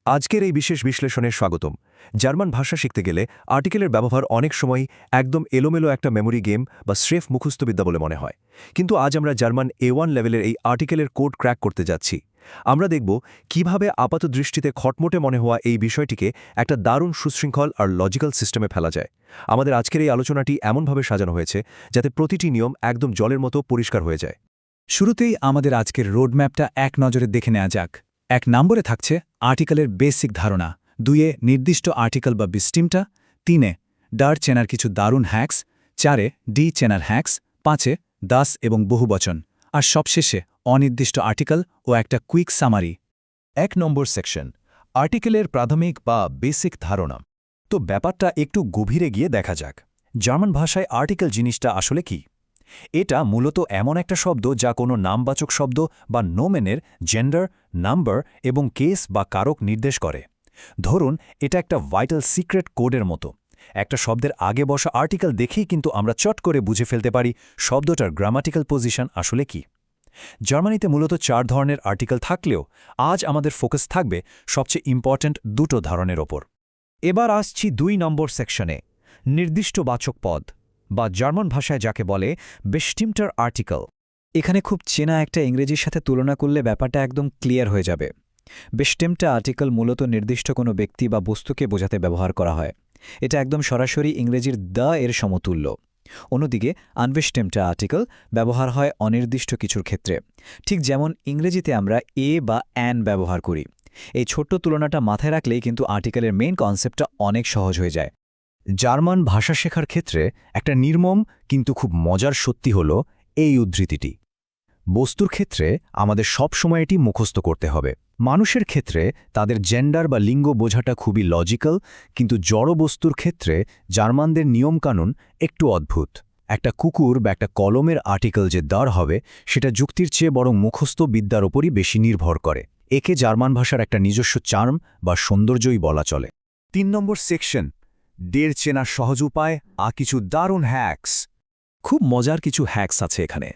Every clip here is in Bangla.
আজকের এই বিশেষ বিশ্লেষণে স্বাগতম। জার্মান ভাষা শিখতে গেলে আর্টিকেলের ব্যবহার অনেক সময় একদম এলোমেলো একটা মেমোরি গেম বা স্রেফ মুখস্থবিদ্যা বলে মনে হয়। কিন্তু আজ আমরা জার্মান A1 লেভেলের এই আর্টিকেলের কোড ক্র্যাক করতে যাচ্ছি। আমরা দেখব কিভাবে আপাতদৃষ্টিতে খটমটে মনে হওয়া এই বিষয়টিকে একটা দারুণ সুশৃঙ্খল আর লজিক্যাল সিস্টেমে ফেলা যায়। আমাদের আজকের এই আলোচনাটি এমনভাবে সাজানো হয়েছে যাতে প্রতিটি নিয়ম একদম জলের মতো পরিষ্কার হয়ে যায়। শুরুতেই আমাদের আজকের রোডম্যাপটা এক নজরে দেখে নেওয়া যাক। 1 নম্বরে থাকছে আর্টিকেলের বেসিক ধারণা, 2 নির্দিষ্ট আর্টিকেল বা বিস্টিমটা, 3 ডার চেনার কিছু দারুণ হ্যাক্স, 4 ডি চেনার হ্যাক্স, 5 দাস এবং বহুবচন, আর সবশেষে অনির্দিষ্ট আর্টিকেল ও একটা কুইক সামারি। 1 নম্বর সেকশন, আর্টিকেলের প্রাথমিক বা বেসিক ধারণা। তো ব্যাপারটা একটু গভীরে গিয়ে দেখা যাক। জার্মান ভাষায় আর্টিকেল জিনিসটা আসলে কি? এটা মূলত এমন একটা শব্দ যা কোনো নামবাচক শব্দ বা নোমেনের জেন্ডার, নাম্বার এবং কেস বা কারক নির্দেশ করে। ধরুন, এটা একটা ভাইটাল সিক্রেট কোডের মতো। একটা শব্দের আগে বসা আর্টিকেল দেখেই কিন্তু আমরা চট করে বুঝে ফেলতে পারি শব্দটার গ্রামাটিক্যাল পজিশন আসলে কি। জার্মানিতে মূলত 4 ধরনের আর্টিকেল থাকলেও আজ আমাদের ফোকাস থাকবে সবচেয়ে ইম্পর্ট্যান্ট দুটো ধরনের ওপর। এবার আসছি 2 নম্বর সেকশনে, নির্দিষ্ট বাচক পদ বা জার্মান ভাষায় যাকে বলে বেস্টিমটার আর্টিকেল। এখানে খুব চেনা একটা ইংরেজির সাথে তুলনা করলে ব্যাপারটা একদম ক্লিয়ার হয়ে যাবে। বেস্টিমটা আর্টিকেল মূলত নির্দিষ্ট কোনো ব্যক্তি বা বস্তুকে বোঝাতে ব্যবহার করা হয়। এটা একদম সরাসরি ইংরেজির দ্য এর সমতুল্য। অন্যদিকে আনবেস্টিমটা আর্টিকেল ব্যবহার হয় অনির্দিষ্ট কিছুর ক্ষেত্রে, ঠিক যেমন ইংরেজিতে আমরা এ বা অ্যান ব্যবহার করি। এই ছোট্ট তুলনাটা মাথায় রাখলেই কিন্তু আর্টিকেলের মেইন কনসেপ্টটা অনেক সহজ হয়ে যায়। জার্মান ভাষা শেখার ক্ষেত্রে একটা নির্মম কিন্তু খুব মজার সত্যি হল এই উদ্ধৃতিটি। বস্তুর ক্ষেত্রে আমাদের সব সময় এটি মুখস্থ করতে হবে। মানুষের ক্ষেত্রে তাদের জেন্ডার বা লিঙ্গ বোঝাটা খুবই লজিক্যাল, কিন্তু জড় বস্তুর ক্ষেত্রে জার্মানদের নিয়মকানুন একটু অদ্ভুত। একটা কুকুর বা একটা কলমের আর্টিকেল যে দাঁড় হবে, সেটা যুক্তির চেয়ে বরং মুখস্থ বিদ্যার ওপরই বেশি নির্ভর করে। একে জার্মান ভাষার একটা নিজস্ব চার্ম বা সৌন্দর্যই বলা চলে। 3 নম্বর সেকশন, ডের চেনার সহজ উপায় কিছু দারুণ হ্যাক্স। খুব মজার কিছু হ্যাক্স আছে এখানে।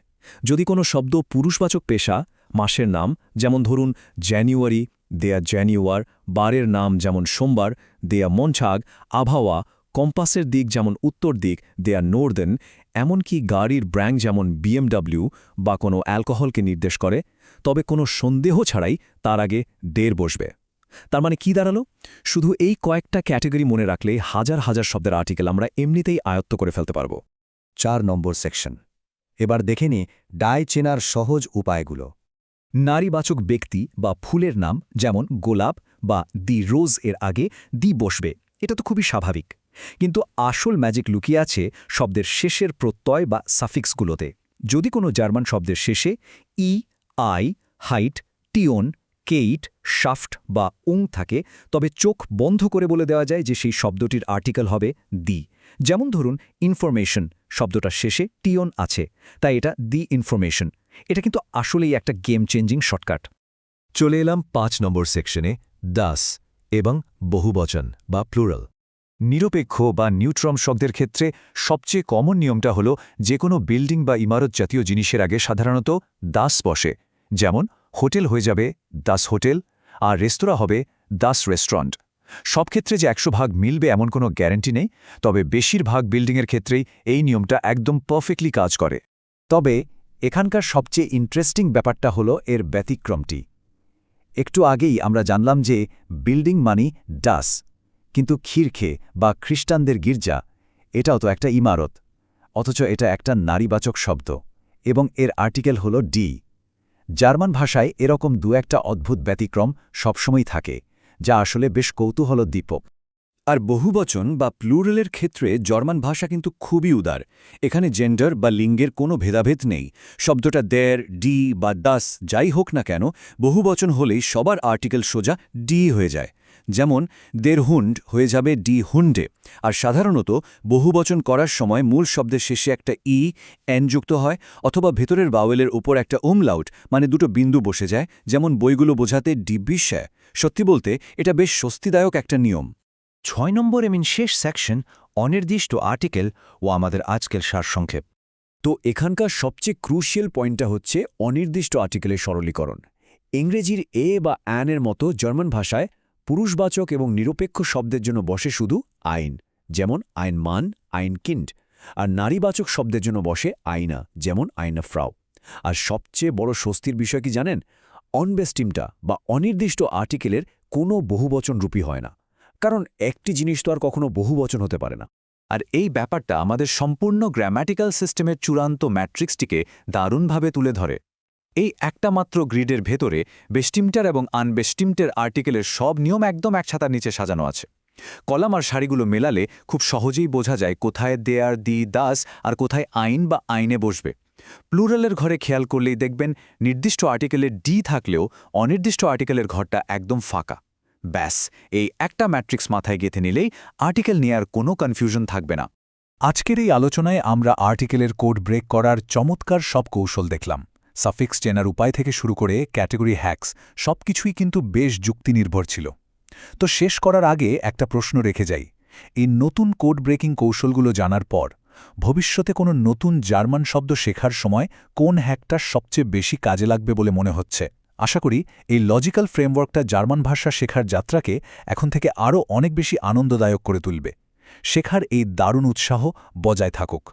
যদি কোনো শব্দ পুরুষবাচক পেশা, মাসের নাম যেমন ধরুন জানুয়ারি, দেয়া জানুয়ার, বারের নাম যেমন সোমবার, দেয়া মনছাগ, আবহাওয়া, কম্পাসের দিক যেমন উত্তর দিক, দেয়া নর্দেন, এমনকি গাড়ির ব্র্যান্ড যেমন BMW বা কোনো অ্যালকোহলকে নির্দেশ করে, তবে কোনো সন্দেহ ছাড়াই তার আগে ডের বসবে। তার মানে কি দাঁড়ালো? শুধু এই কয়েকটা ক্যাটেগরি মনে রাখলেই হাজার হাজার শব্দের আর্টিকেল আমরা এমনিতেই আয়ত্ত করে ফেলতে পারব। 4 নম্বর সেকশন, এবার দেখে নি ডাই চেনার সহজ উপায়গুলো। নারীবাচক ব্যক্তি বা ফুলের নাম যেমন গোলাপ বা দি রোজ এর আগে দি বসবে, এটা তো খুবই স্বাভাবিক। কিন্তু আসল ম্যাজিক লুকিয়ে আছে শব্দের শেষের প্রত্যয় বা সাফিক্সগুলোতে। যদি কোনো জার্মান শব্দের শেষে ই, আই, হাইট, টিওন, কেইট, শাফট বা উং থাকে, তবে চোখ বন্ধ করে বলে দেওয়া যায় যে সেই শব্দটির আর্টিকেল হবে দি। যেমন ধরুন ইনফরমেশন শব্দটার শেষে টিওন আছে, তাই এটা দি ইনফরমেশন। এটা কিন্তু আসলেই একটা গেম চেঞ্জিং শর্টকাট। চলে এলাম 5 নম্বর সেকশনে, দাস এবং বহুবচন বা প্লুরাল। নিরপেক্ষ বা নিউট্রাম শব্দের ক্ষেত্রে সবচেয়ে কমন নিয়মটা হল যে কোনো বিল্ডিং বা ইমারত জাতীয় জিনিসের আগে সাধারণত দাস বসে। যেমন হোটেল হয়ে যাবে দাস হোটেল, আর রেস্তোরাঁ হবে দাস রেস্টুরেন্ট। সব ক্ষেত্রে যে 100% মিলবে এমন কোনো গ্যারান্টি নেই, তবে বেশিরভাগ বিল্ডিংয়ের ক্ষেত্রেই এই নিয়মটা একদম পারফেক্টলি কাজ করে। তবে এখানকার সবচেয়ে ইন্টারেস্টিং ব্যাপারটা হলো এর ব্যতিক্রমটি। একটু আগেই আমরা জানলাম যে বিল্ডিং মানি ডাস, কিন্তু খিরখে বা খ্রিস্টানদের গির্জা এটাও তো একটা ইমারত, অথচ এটা একটা নারীবাচক শব্দ এবং এর আর্টিকেল হলো ডি। জার্মান ভাষায় এরকম একটা অদ্ভুত ব্যতিক্রম সবসময় থাকে, যা আসলে বেশ কৌতূহলোদ্দীপক। আর বহুবচন বা প্লুরালের ক্ষেত্রে জার্মান ভাষা কিন্তু খুবই উদার। এখানে জেন্ডার বা লিঙ্গের কোনো ভেদাভেদ নেই। শব্দটা দের, ডি বা দাস যাই হোক না কেন, বহুবচন হলেই সবার আর্টিকেল সোজা ডি হয়ে যায়। যেমন দের হুন্ড হয়ে যাবে ডি হুন্ডে। আর সাধারণত বহুবচন করার সময় মূল শব্দের শেষে একটা ই, এন যুক্ত হয়, অথবা ভেতরের বাওয়েলের উপর একটা উমলাউট মানে দুটো বিন্দু বসে যায়, যেমন বইগুলো বোঝাতে ডিবিশ্যা। সত্যি বলতে এটা বেশ স্বস্তিদায়ক একটা নিয়ম। 6 নম্বর শেষ সেকশন, অনির্দিষ্ট আর্টিকেল ও আমাদের আজকের সারসংক্ষেপ। তো এখানকার সবচেয়ে ক্রুশিয়াল পয়েন্টটা হচ্ছে অনির্দিষ্ট আর্টিকেলের সরলীকরণ। ইংরেজির এ বা অ্যানের মতো জার্মান ভাষায় পুরুষবাচক এবং নিরপেক্ষ শব্দের জন্য বসে শুধু আইন, যেমন আইন মান, আইন কিন্ড, আর নারীবাচক শব্দের জন্য বসে আইনা, যেমন আইনা ফ্রাউ। আর সবচেয়ে বড় স্বস্তির বিষয় কি জানেন? অনবেস্টিমটা বা অনির্দিষ্ট আর্টিকেলের কোনো বহুবচন রূপী হয় না, কারণ একটি জিনিস তো আর কখনো বহুবচন হতে পারে না। আর এই ব্যাপারটা আমাদের সম্পূর্ণ গ্রাম্যাটিক্যাল সিস্টেমের চূড়ান্ত ম্যাট্রিক্সটিকে দারুণভাবে তুলে ধরে। এই একটা মাত্র গ্রিডের ভেতরে বেস্টিমটার এবং আনবেস্টিমটের আর্টিকেলের সব নিয়ম একদম এক ছাতার নিচে সাজানো আছে। কলাম আর সারিগুলো মেলালে খুব সহজেই বোঝা যায় কোথায় দেয়ার, দি, দাস আর কোথায় আইন বা আইনে বসবে। প্লুরালের ঘরে খেয়াল করলেই দেখবেন নির্দিষ্ট আর্টিকেলের ডি থাকলেও অনির্দিষ্ট আর্টিকেলের ঘরটা একদম ফাঁকা। ব্যাস, এই একটা ম্যাট্রিক্স মাথায় গেঁথে নিলেই আর্টিকেল নিয়ে আর কোনো কনফিউশন থাকবে না। আজকের এই আলোচনায় আমরা আর্টিকেলের কোড ব্রেক করার চমৎকার সব কৌশল দেখলাম। সাফিক্স চেনার উপায় থেকে শুরু করে ক্যাটেগরি হ্যাক্স সবকিছুই কিন্তু বেশ যুক্তিনির্ভর ছিল। তো শেষ করার আগে একটা প্রশ্ন রেখে যাই, এই নতুন কোড ব্রেকিং কৌশলগুলো জানার পর ভবিষ্যতে কোনো নতুন জার্মান শব্দ শেখার সময় কোন হ্যাকটা সবচেয়ে বেশি কাজে লাগবে বলে মনে হচ্ছে? আশা করি এই লজিক্যাল ফ্রেমওয়ার্কটা জার্মান ভাষা শেখার যাত্রাকে এখন থেকে আরও অনেক বেশি আনন্দদায়ক করে তুলবে। শেখার এই দারুণ উৎসাহ বজায় থাকুক।